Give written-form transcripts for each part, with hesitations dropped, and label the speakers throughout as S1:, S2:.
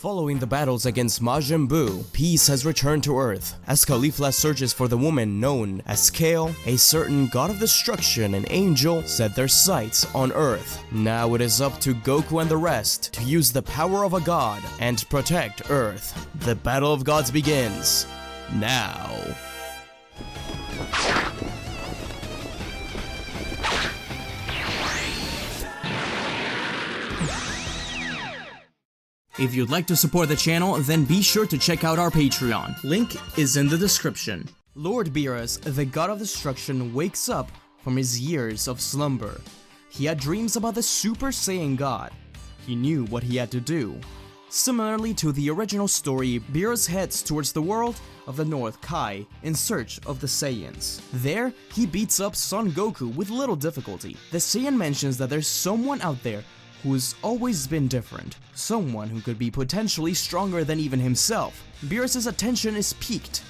S1: Following the battles against Majin Buu, peace has returned to Earth, as Caulifla searches for the woman known as Kale. A certain god of destruction and angel set their sights on Earth. Now it is up to Goku and the rest to use the power of a god and protect Earth. The Battle of Gods begins now. If you'd like to support the channel, then be sure to check out our Patreon. Link is in the description. Lord Beerus, the god of destruction, wakes up from his years of slumber. He had dreams about the Super Saiyan God. He knew what he had to do. Similarly to the original story, Beerus heads towards the world of the North Kai in search of the Saiyans. There, he beats up Son Goku with little difficulty. The Saiyan mentions that there's someone out there who's always been different, someone who could be potentially stronger than even himself. Beerus' attention is piqued,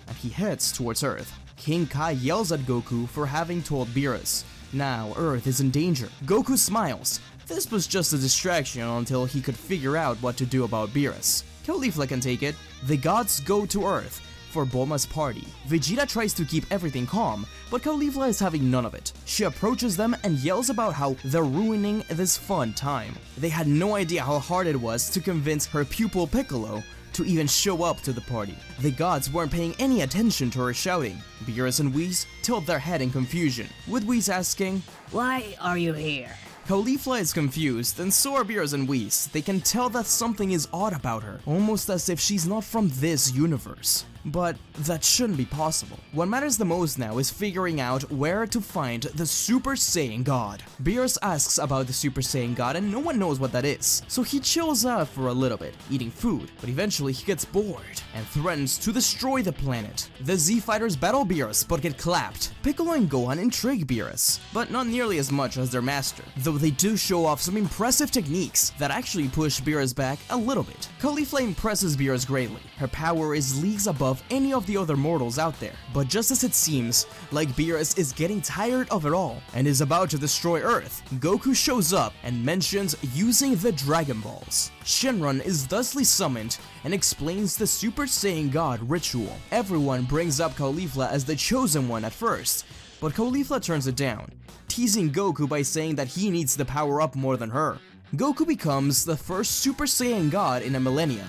S1: and he heads towards Earth. King Kai yells at Goku for having told Beerus. Now Earth is in danger. Goku smiles. This was just a distraction until he could figure out what to do about Beerus. Caulifla can take it. The gods go to Earth for Bulma's party. Vegeta tries to keep everything calm, but Caulifla is having none of it. She approaches them and yells about how they're ruining this fun time. They had no idea how hard it was to convince her pupil Piccolo to even show up to the party. The gods weren't paying any attention to her shouting. Beerus and Whis tilt their head in confusion, with Whis asking,
S2: "Why are you here?"
S1: Caulifla is confused, and so are Beerus and Whis. They can tell that something is odd about her, almost as if she's not from this universe. But that shouldn't be possible. What matters the most now is figuring out where to find the Super Saiyan God. Beerus asks about the Super Saiyan God and no one knows what that is, so he chills out for a little bit, eating food, but eventually he gets bored and threatens to destroy the planet. The Z-Fighters battle Beerus but get clapped. Piccolo and Gohan intrigue Beerus, but not nearly as much as their master, though they do show off some impressive techniques that actually push Beerus back a little bit. Caulifla impresses Beerus greatly. Her power is leagues above any of the other mortals out there, but just as it seems like Beerus is getting tired of it all and is about to destroy Earth, Goku shows up and mentions using the Dragon Balls. Shenron is thusly summoned and explains the Super Saiyan God ritual. Everyone brings up Caulifla as the chosen one at first, but Caulifla turns it down, teasing Goku by saying that he needs the power up more than her. Goku becomes the first Super Saiyan God in a millennia,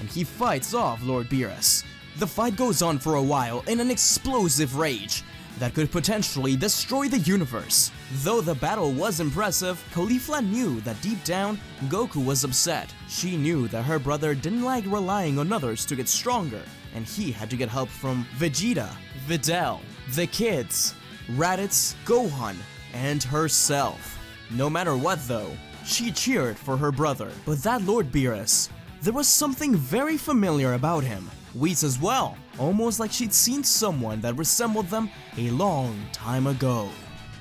S1: and he fights off Lord Beerus. The fight goes on for a while in an explosive rage that could potentially destroy the universe. Though the battle was impressive, Caulifla knew that deep down, Goku was upset. She knew that her brother didn't like relying on others to get stronger, and he had to get help from Vegeta, Videl, the kids, Raditz, Gohan, and herself. No matter what though, she cheered for her brother. But that Lord Beerus, there was something very familiar about him. Whis as well, almost like she'd seen someone that resembled them a long time ago.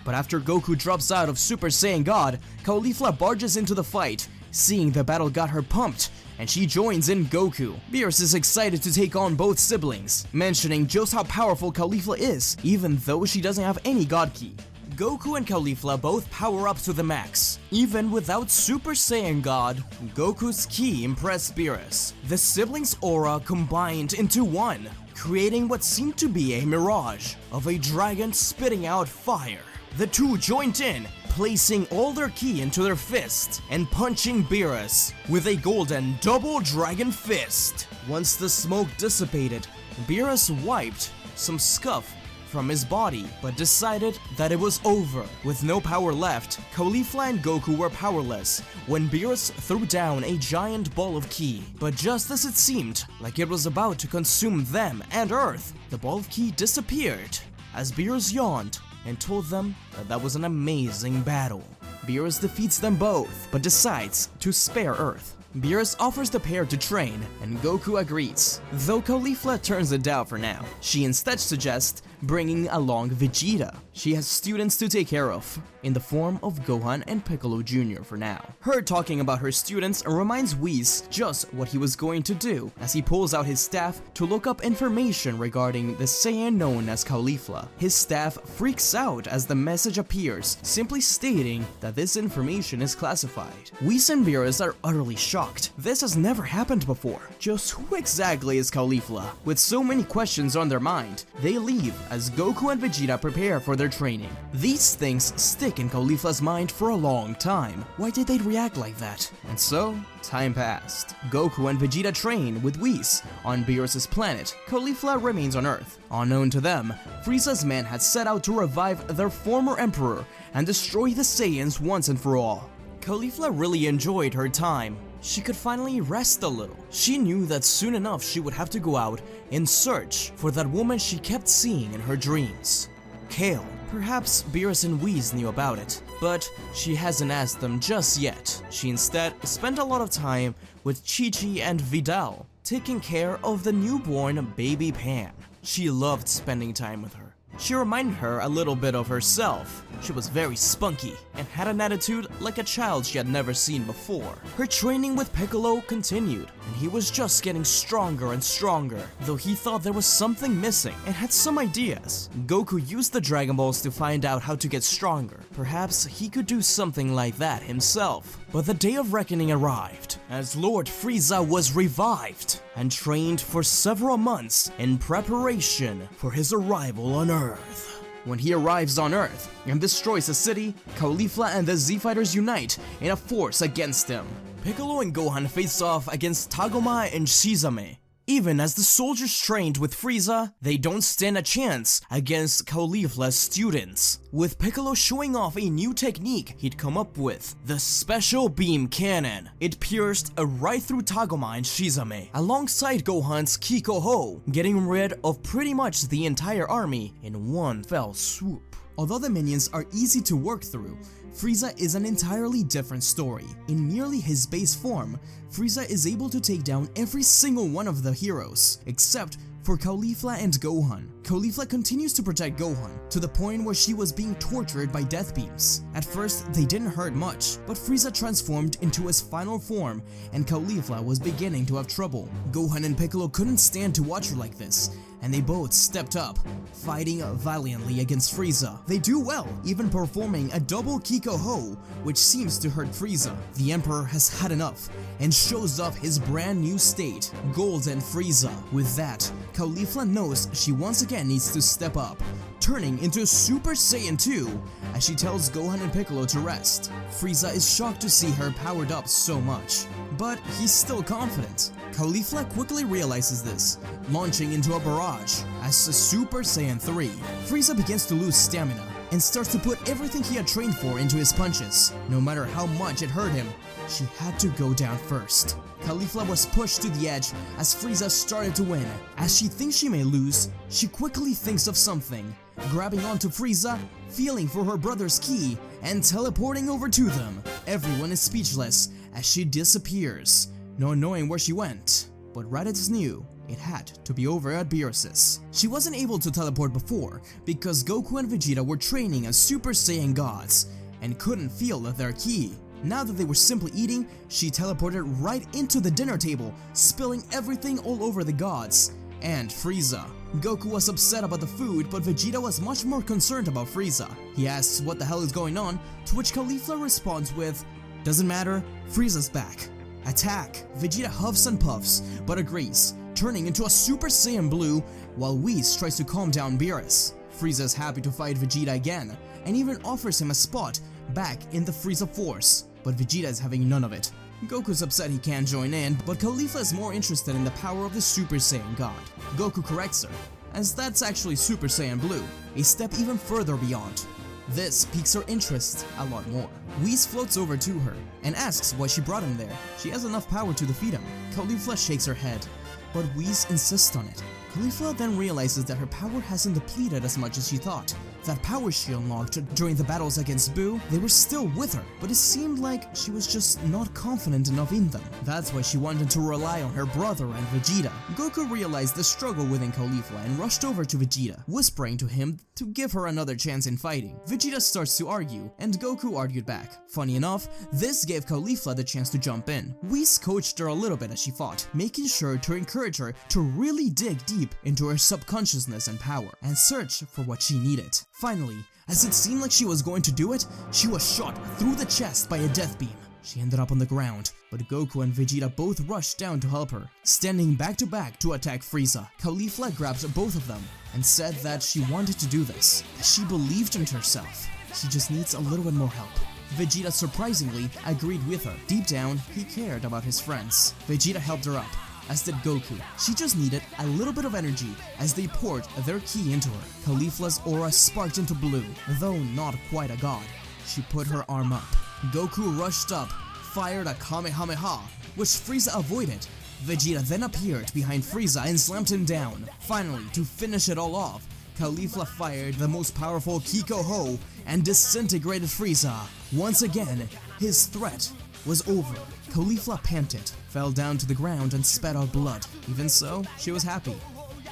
S1: But after Goku drops out of Super Saiyan God, Caulifla barges into the fight. Seeing the battle got her pumped, and she joins in Goku. Beerus is excited to take on both siblings, mentioning just how powerful Caulifla is, even though she doesn't have any God Ki. Goku and Caulifla both power up to the max. Even without Super Saiyan God, Goku's ki impressed Beerus. The siblings' aura combined into one, creating what seemed to be a mirage of a dragon spitting out fire. The two joined in, placing all their ki into their fist and punching Beerus with a golden double dragon fist. Once the smoke dissipated, Beerus wiped some scuff from his body, but decided that it was over. With no power left, Caulifla and Goku were powerless when Beerus threw down a giant ball of ki. But just as it seemed like it was about to consume them and Earth, the ball of ki disappeared as Beerus yawned and told them that that was an amazing battle. Beerus defeats them both, but decides to spare Earth. Beerus offers the pair to train, and Goku agrees, though Caulifla turns it down for now. She instead suggests bringing along Vegeta. She has students to take care of, in the form of Gohan and Piccolo Jr. for now. Her talking about her students reminds Whis just what he was going to do, as he pulls out his staff to look up information regarding the Saiyan known as Caulifla. His staff freaks out as the message appears, simply stating that this information is classified. Whis and Beerus are utterly shocked. This has never happened before. Just who exactly is Caulifla? With so many questions on their mind, they leave as Goku and Vegeta prepare for their training. These things stick in Caulifla's mind for a long time. Why did they react like that? And so, time passed. Goku and Vegeta train with Whis on Beerus' planet. Caulifla remains on Earth. Unknown to them, Frieza's men had set out to revive their former emperor and destroy the Saiyans once and for all. Caulifla really enjoyed her time. She could finally rest a little. She knew that soon enough she would have to go out in search for that woman she kept seeing in her dreams. Kale. Perhaps Beerus and Whis knew about it, but she hasn't asked them just yet. She instead spent a lot of time with Chi-Chi and Vidal, taking care of the newborn baby Pan. She loved spending time with her. She reminded her a little bit of herself. She was very spunky and had an attitude like a child she had never seen before. Her training with Piccolo continued, and he was just getting stronger and stronger, though he thought there was something missing and had some ideas. Goku used the Dragon Balls to find out how to get stronger. Perhaps he could do something like that himself. But the day of reckoning arrived, as Lord Frieza was revived and trained for several months in preparation for his arrival on Earth. When he arrives on Earth and destroys the city, Caulifla and the Z-Fighters unite in a force against him. Piccolo and Gohan face off against Tagoma and Shizame. Even as the soldiers trained with Frieza, they don't stand a chance against Caulifla's students, with Piccolo showing off a new technique he'd come up with, the Special Beam Cannon. It pierced right through Tagoma and Shizame, alongside Gohan's Kiko-Ho, getting rid of pretty much the entire army in one fell swoop. Although the minions are easy to work through, Frieza is an entirely different story. In merely his base form, Frieza is able to take down every single one of the heroes, except for Caulifla and Gohan. Caulifla continues to protect Gohan, to the point where she was being tortured by death beams. At first, they didn't hurt much, but Frieza transformed into his final form, and Caulifla was beginning to have trouble. Gohan and Piccolo couldn't stand to watch her like this, and they both stepped up, fighting valiantly against Frieza. They do well, even performing a double Kiko-Ho, which seems to hurt Frieza. The Emperor has had enough, and shows off his brand new state, Golden Frieza. With that, Caulifla knows she once again needs to step up, turning into Super Saiyan 2 as she tells Gohan and Piccolo to rest. Frieza is shocked to see her powered up so much, but he's still confident. Caulifla quickly realizes this, launching into a barrage. As a Super Saiyan 3, Frieza begins to lose stamina and starts to put everything he had trained for into his punches. No matter how much it hurt him, she had to go down first. Caulifla was pushed to the edge as Frieza started to win. As she thinks she may lose, she quickly thinks of something, grabbing onto Frieza, feeling for her brother's ki, and teleporting over to them. Everyone is speechless as she disappears, not knowing where she went. But Raditz knew it had to be over at Beerus's. She wasn't able to teleport before because Goku and Vegeta were training as Super Saiyan Gods and couldn't feel their ki. Now that they were simply eating, she teleported right into the dinner table, spilling everything all over the gods and Frieza. Goku was upset about the food, but Vegeta was much more concerned about Frieza. He asks what the hell is going on, to which Caulifla responds with, "Doesn't matter, Frieza's back. Attack!" Vegeta huffs and puffs, but agrees, turning into a Super Saiyan Blue while Whis tries to calm down Beerus. Frieza's happy to fight Vegeta again, and even offers him a spot back in the Frieza Force, but Vegeta is having none of it. Goku's upset he can't join in, but Caulifla is more interested in the power of the Super Saiyan God. Goku corrects her, as that's actually Super Saiyan Blue, a step even further beyond. This piques her interest a lot more. Whis floats over to her and asks why she brought him there. She has enough power to defeat him. Caulifla shakes her head, but Whis insists on it. Caulifla then realizes that her power hasn't depleted as much as she thought. that power she unlocked during the battles against Boo, they were still with her, but it seemed like she was just not confident enough in them. That's why she wanted to rely on her brother and Vegeta. Goku realized the struggle within Caulifla and rushed over to Vegeta, whispering to him to give her another chance in fighting. Vegeta starts to argue, and Goku argued back. Funny enough, this gave Caulifla the chance to jump in. Whis coached her a little bit as she fought, making sure to encourage her to really dig deep into her subconsciousness and power, and search for what she needed. Finally, as it seemed like she was going to do it, she was shot through the chest by a death beam. She ended up on the ground, but Goku and Vegeta both rushed down to help her. Standing back to back to attack Frieza, Caulifla grabbed both of them and said that she wanted to do this, that she believed in herself. She just needs a little bit more help. Vegeta surprisingly agreed with her. Deep down, he cared about his friends. Vegeta helped her up, as did Goku. She just needed a little bit of energy as they poured their ki into her. Caulifla's aura sparked into blue, though not quite a god. She put her arm up. Goku rushed up, fired a Kamehameha, which Frieza avoided. Vegeta then appeared behind Frieza and slammed him down. Finally, to finish it all off, Caulifla fired the most powerful Kiko Ho and disintegrated Frieza. Once again, his threat was over. Caulifla panted, fell down to the ground and spat out blood. Even so, she was happy.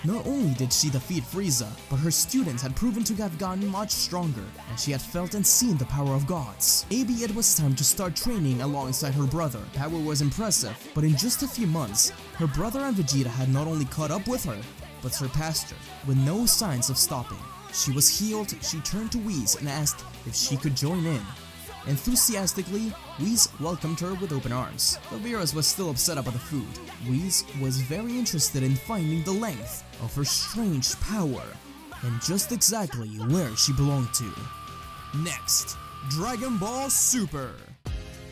S1: Not only did she defeat Frieza, but her students had proven to have gotten much stronger, and she had felt and seen the power of gods. Maybe it was time to start training alongside her brother. Power was impressive, but in just a few months, her brother and Vegeta had not only caught up with her, but surpassed her, with no signs of stopping. She was healed, she turned to Whis and asked if she could join in. Enthusiastically, Whis welcomed her with open arms. But Beerus was still upset about the food. Whis was very interested in finding the length of her strange power, and just exactly where she belonged to. Next, Dragon Ball Super.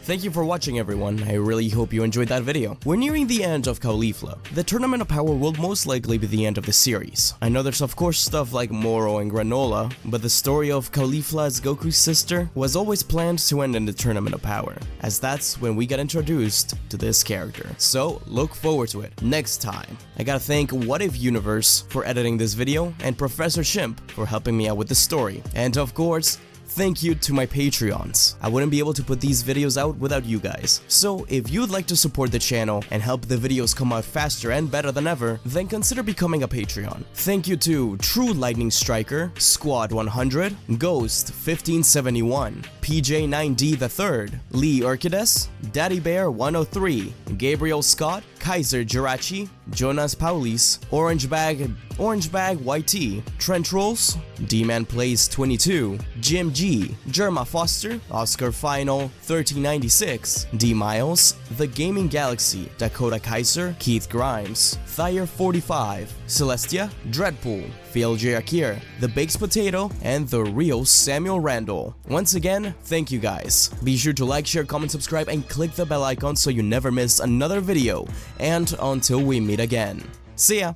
S3: Thank you for watching, everyone. I really hope you enjoyed that video. We're nearing the end of Caulifla. The Tournament of Power will most likely be the end of the series. I know there's of course stuff like Moro and Granola, but the story of Caulifla as Goku's sister was always planned to end in the Tournament of Power, as that's when we got introduced to this character. So look forward to it next time. I gotta thank What If Universe for editing this video, and Professor Shimp for helping me out with the story. And of course, thank you to my Patreons. I wouldn't be able to put these videos out without you guys. So if you'd like to support the channel and help the videos come out faster and better than ever, then consider becoming a Patreon. Thank you to True Lightning Striker, Squad 100, Ghost 1571, PJ9D III, Lee Urquides, Daddy Bear 103, Gabriel Scott, Kaiser Jirachi, Jonas Paulis, Orange Bag YT, Trent Rolls, D-Man Plays 22, Jim G, Jerma Foster, Oscar Final 1396, D Miles, The Gaming Galaxy, Dakota Kaiser, Keith Grimes, Thayer 45, Celestia, Dreadpool, Phil J. Akir, The Baked Potato, and the real Samuel Randall. Once again, thank you guys. Be sure to like, share, comment, subscribe, and click the bell icon so you never miss another video. And until we meet again, see ya!